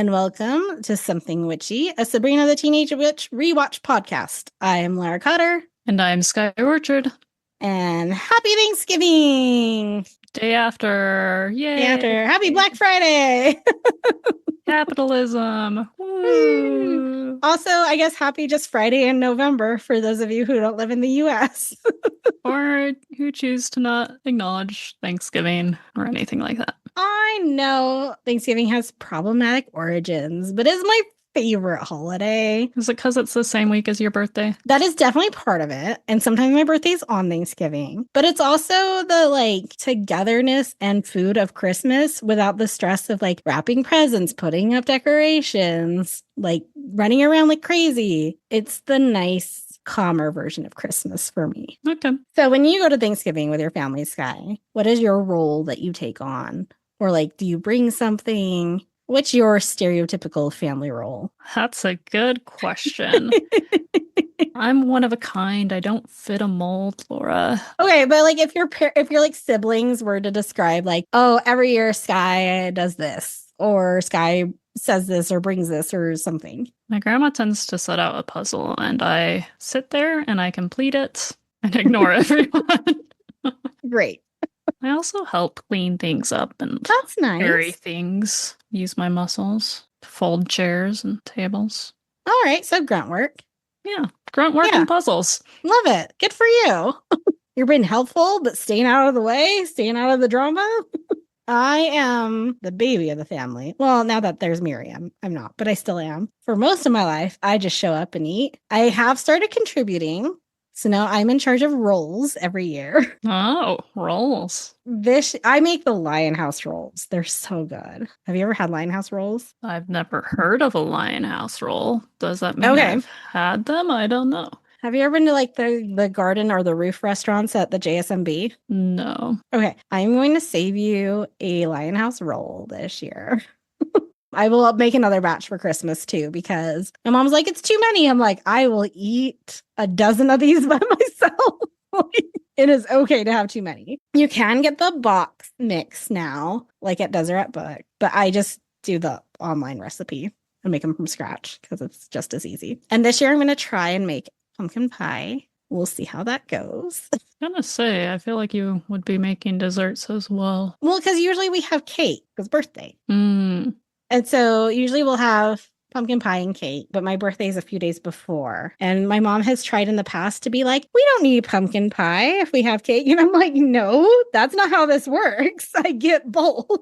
and welcome to Something Witchy, a Sabrina the Teenage Witch rewatch podcast. I am Lara Cotter. And I'm Skye Orchard. And happy Thanksgiving! Day after. Yay! Day after. Happy Black Friday! Capitalism! Woo! Also, I guess happy just Friday in November for those of you who don't live in the U.S. Or who choose to not acknowledge Thanksgiving or anything like that. I know Thanksgiving has problematic origins, but it's my favorite holiday. Is it because it's the same week as your birthday? That is definitely part of it. And sometimes my birthday's on Thanksgiving. But it's also the togetherness and food of Christmas without the stress of wrapping presents, putting up decorations, running around like crazy. It's the nice, calmer version of Christmas for me. Okay. So when you go to Thanksgiving with your family, Skye, what is your role that you take on? Or do you bring something? What's your stereotypical family role? That's a good question. I'm one of a kind. I don't fit a mold, Laura. Okay, but if your siblings were to describe oh, every year Skye does this, or Skye says this or brings this or something. My grandma tends to set out a puzzle and I sit there and I complete it and ignore everyone. Great. I also help clean things up and that's nice. Carry things. Use my muscles to fold chairs and tables. All right, so grunt work. Yeah, grunt work and puzzles. Love it. Good for you. You're being helpful, but staying out of the way, staying out of the drama. I am the baby of the family. Well, now that there's Miriam, I'm not, but I still am. For most of my life, I just show up and eat. I have started contributing. So now I'm in charge of rolls every year. Oh, rolls. I make the Lion House rolls. They're so good. Have you ever had Lion House rolls? I've never heard of a Lion House roll. Does that mean I've had them? I don't know. Have you ever been to the garden or the roof restaurants at the JSMB? No. Okay. I'm going to save you a Lion House roll this year. I will make another batch for Christmas too, because my mom's like, it's too many. I'm like, I will eat a dozen of these by myself. It is okay to have too many. You can get the box mix now, at Deseret Book, but I just do the online recipe and make them from scratch because it's just as easy. And this year I'm going to try and make pumpkin pie. We'll see how that goes. I was gonna say, I feel like you would be making desserts as well. Well, because usually we have cake because birthday. And so usually we'll have pumpkin pie and cake, but my birthday is a few days before. And my mom has tried in the past to be like, we don't need pumpkin pie if we have cake. And I'm like, no, that's not how this works. I get both.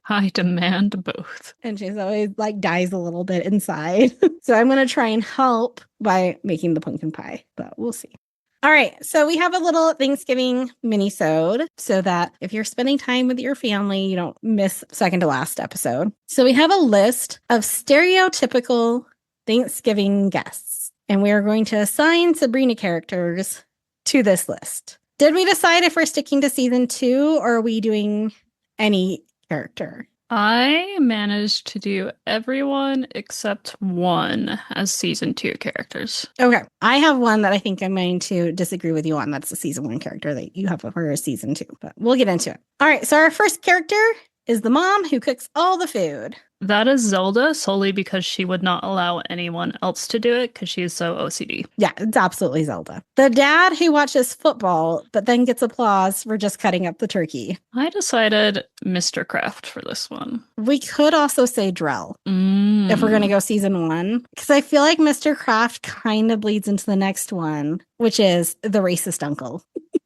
I demand both. And she's always dies a little bit inside. So I'm going to try and help by making the pumpkin pie, but we'll see. All right, so we have a little Thanksgiving mini-sode so that if you're spending time with your family, you don't miss second to last episode. So we have a list of stereotypical Thanksgiving guests, and we are going to assign Sabrina characters to this list. Did we decide if we're sticking to season 2 or are we doing any character? I managed to do everyone except one as season 2 characters. Okay. I have one that I think I'm going to disagree with you on. That's the season 1 character that you have for a season 2, but we'll get into it. All right. So our first character is the mom who cooks all the food. That is Zelda, solely because she would not allow anyone else to do it because she is so OCD. Yeah, it's absolutely Zelda. The dad who watches football, but then gets applause for just cutting up the turkey. I decided Mr. Kraft for this one. We could also say Drell if we're going to go season 1, because I feel like Mr. Kraft kind of bleeds into the next one, which is the racist uncle.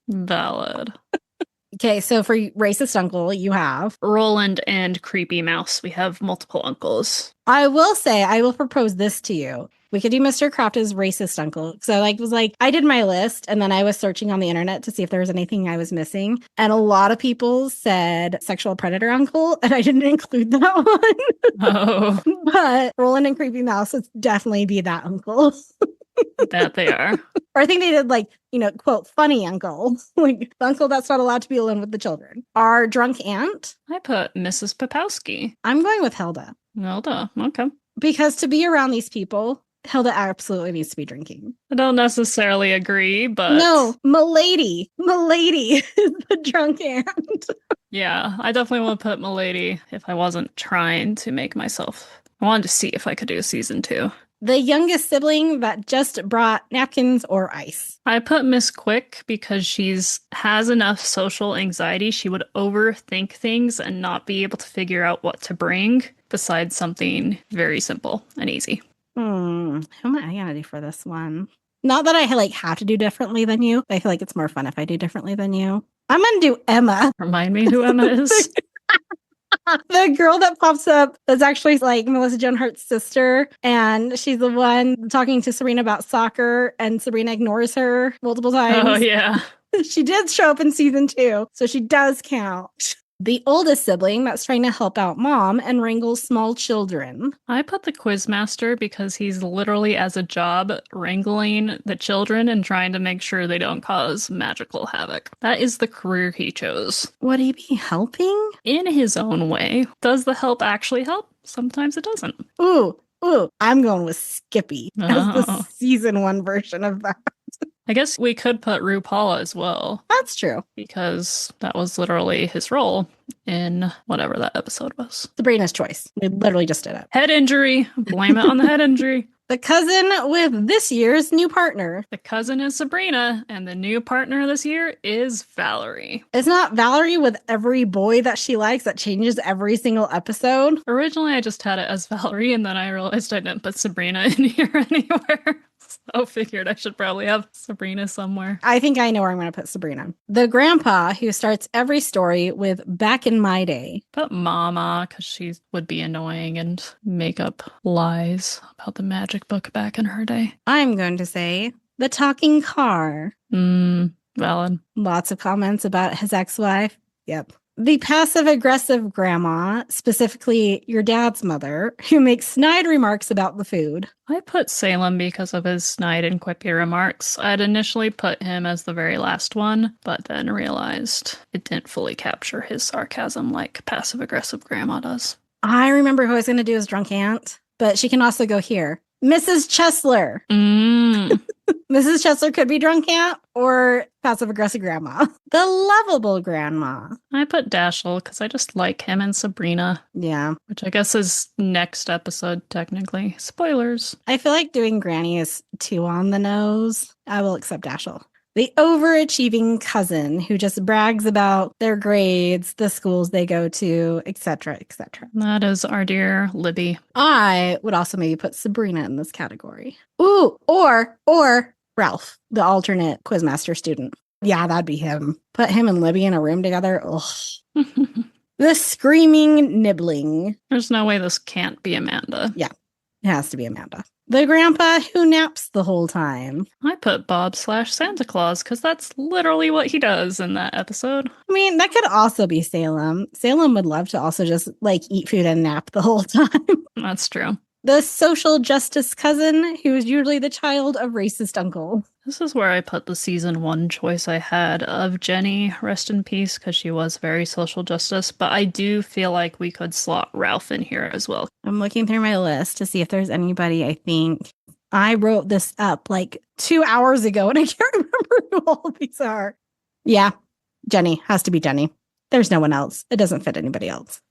Valid. Okay, so for racist uncle, you have Roland and Creepy Mouse. We have multiple uncles. I will say, I will propose this to you. We could do Mr. Kraft as racist uncle. So I did my list and then I was searching on the internet to see if there was anything I was missing. And a lot of people said sexual predator uncle, and I didn't include that one. Oh. But Roland and Creepy Mouse would definitely be that uncle. That they are. Or I think they did quote, funny uncle. The uncle that's not allowed to be alone with the children. Our drunk aunt. I put Mrs. Popowski. I'm going with Hilda. Hilda, okay. Because to be around these people, Hilda absolutely needs to be drinking. I don't necessarily agree, but... No, Milady. Milady is the drunk aunt. Yeah, I definitely would put Milady if I wasn't trying to make myself I wanted to see if I could do a season 2. The youngest sibling that just brought napkins or ice. I put Miss Quick because has enough social anxiety. She would overthink things and not be able to figure out what to bring besides something very simple and easy. Who am I gonna do for this one? Not that I have to do differently than you. I feel like it's more fun if I do differently than you. I'm gonna do Emma. Remind me who Emma is. The girl that pops up is actually Melissa Joan Hart's sister, and she's the one talking to Sabrina about soccer, and Sabrina ignores her multiple times. Oh, yeah. She did show up in season 2, so she does count. The oldest sibling that's trying to help out mom and wrangle small children. I put the quizmaster because he's literally as a job wrangling the children and trying to make sure they don't cause magical havoc. That is the career he chose. Would he be helping? In his own way. Does the help actually help? Sometimes it doesn't. Ooh, I'm going with Skippy as the season 1 version of that. I guess we could put RuPaul as well. That's true. Because that was literally his role in whatever that episode was. Sabrina's choice. We literally just did it. Head injury. Blame it on the head injury. The cousin with this year's new partner. The cousin is Sabrina, and the new partner this year is Valerie. It's not Valerie with every boy that she likes that changes every single episode. Originally, I just had it as Valerie, and then I realized I didn't put Sabrina in here anywhere. So figured I should probably have Sabrina somewhere. I think I know where I'm going to put Sabrina. The grandpa who starts every story with "back in my day." Put Mama, because she would be annoying and make up lies about the magic book back in her day. I'm going to say the talking car. Valid. Lots of comments about his ex-wife. Yep. The passive-aggressive grandma, specifically your dad's mother, who makes snide remarks about the food. I put Salem because of his snide and quippy remarks. I'd initially put him as the very last one, but then realized it didn't fully capture his sarcasm like passive-aggressive grandma does. I remember who I was going to do as drunk aunt, but she can also go here. Mrs. Chesler. Mrs. Chesler could be drunk aunt or passive-aggressive grandma. The lovable grandma. I put Dashiell because I just like him and Sabrina. Yeah. Which I guess is next episode, technically. Spoilers. I feel like doing Granny is too on the nose. I will accept Dashiell. The overachieving cousin who just brags about their grades, the schools they go to, etc., etc. That is our dear Libby. I would also maybe put Sabrina in this category. Ooh, or Ralph, the alternate quizmaster student. Yeah, that'd be him. Put him and Libby in a room together. Ugh. The screaming nibbling. There's no way this can't be Amanda. Yeah, it has to be Amanda. The grandpa who naps the whole time. I put Bob/Santa Claus because that's literally what he does in that episode. I mean, that could also be Salem. Salem would love to also just eat food and nap the whole time. That's true. The social justice cousin who is usually the child of racist uncle. This is where I put the season 1 choice I had of Jenny, rest in peace, because she was very social justice. But I do feel like we could slot Ralph in here as well. I'm looking through my list to see if there's anybody. I think I wrote this up 2 hours ago and I can't remember who all these are. Yeah, Jenny. Has to be Jenny. There's no one else. It doesn't fit anybody else.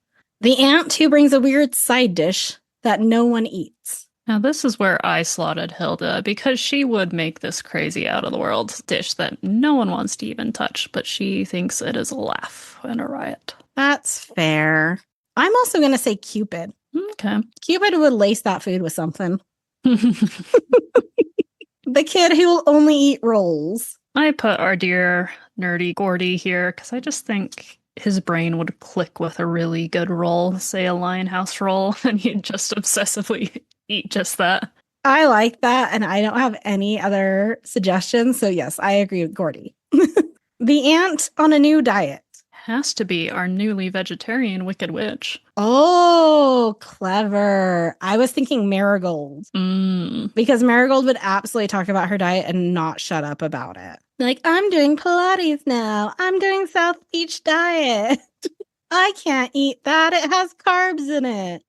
The aunt who brings a weird side dish that no one eats. Now, this is where I slotted Hilda because she would make this crazy out of the world dish that no one wants to even touch, but she thinks it is a laugh and a riot. That's fair. I'm also going to say Cupid. Okay. Cupid would lace that food with something. The kid who will only eat rolls. I put our dear nerdy Gordy here because I just think his brain would click with a really good roll, say a Lionhouse roll, and he'd just obsessively eat just that. I like that, and I don't have any other suggestions, so yes, I agree with Gordy. The aunt on a new diet. Has to be our newly vegetarian Wicked Witch. Oh, clever. I was thinking Marigold. Because Marigold would absolutely talk about her diet and not shut up about it. I'm doing Pilates now. I'm doing South Beach diet. I can't eat that. It has carbs in it.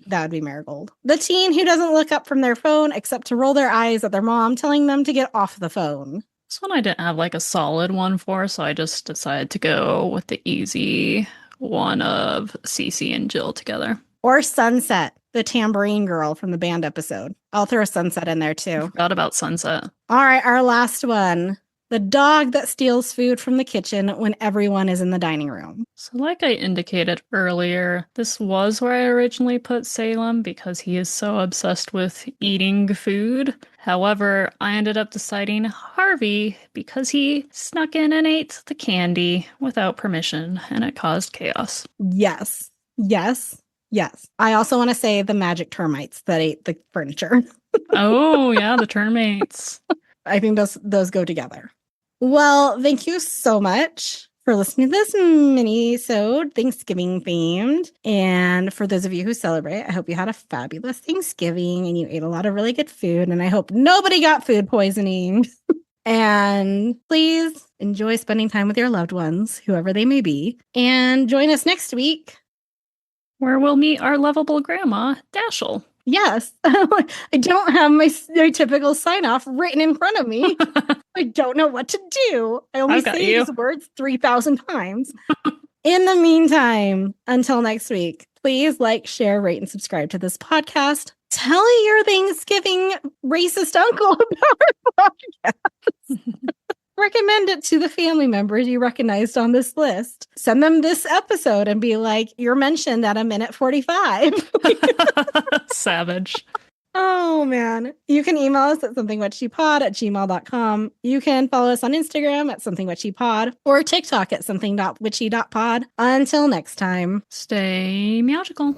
That would be Marigold. The teen who doesn't look up from their phone except to roll their eyes at their mom telling them to get off the phone. This one I didn't have a solid one for, so I just decided to go with the easy one of Cece and Jill together. Or Sunset, the tambourine girl from the band episode. I'll throw Sunset in there too. Forgot about Sunset. All right, our last one. The dog that steals food from the kitchen when everyone is in the dining room. So like I indicated earlier, this was where I originally put Salem because he is so obsessed with eating food. However, I ended up deciding Harvey because he snuck in and ate the candy without permission and it caused chaos. Yes. Yes. Yes. I also want to say the magic termites that ate the furniture. Oh, yeah, the termites. I think those go together. Well, thank you so much for listening to this mini-sode, Thanksgiving themed. And for those of you who celebrate, I hope you had a fabulous Thanksgiving and you ate a lot of really good food. And I hope nobody got food poisoning. And please enjoy spending time with your loved ones, whoever they may be. And join us next week, where we'll meet our lovable grandma, Dashiell. Yes. I don't have my typical sign-off written in front of me. I don't know what to do. I only say these words 3,000 times. In the meantime, until next week, please like, share, rate, and subscribe to this podcast. Tell your Thanksgiving racist uncle about our podcast. Recommend it to the family members you recognized on this list. Send them this episode and be like, you're mentioned at a minute 45. Savage. Oh, man. You can email us at somethingwitchypod@gmail.com. You can follow us on Instagram at somethingwitchypod or TikTok at something.witchy.pod. Until next time. Stay magical.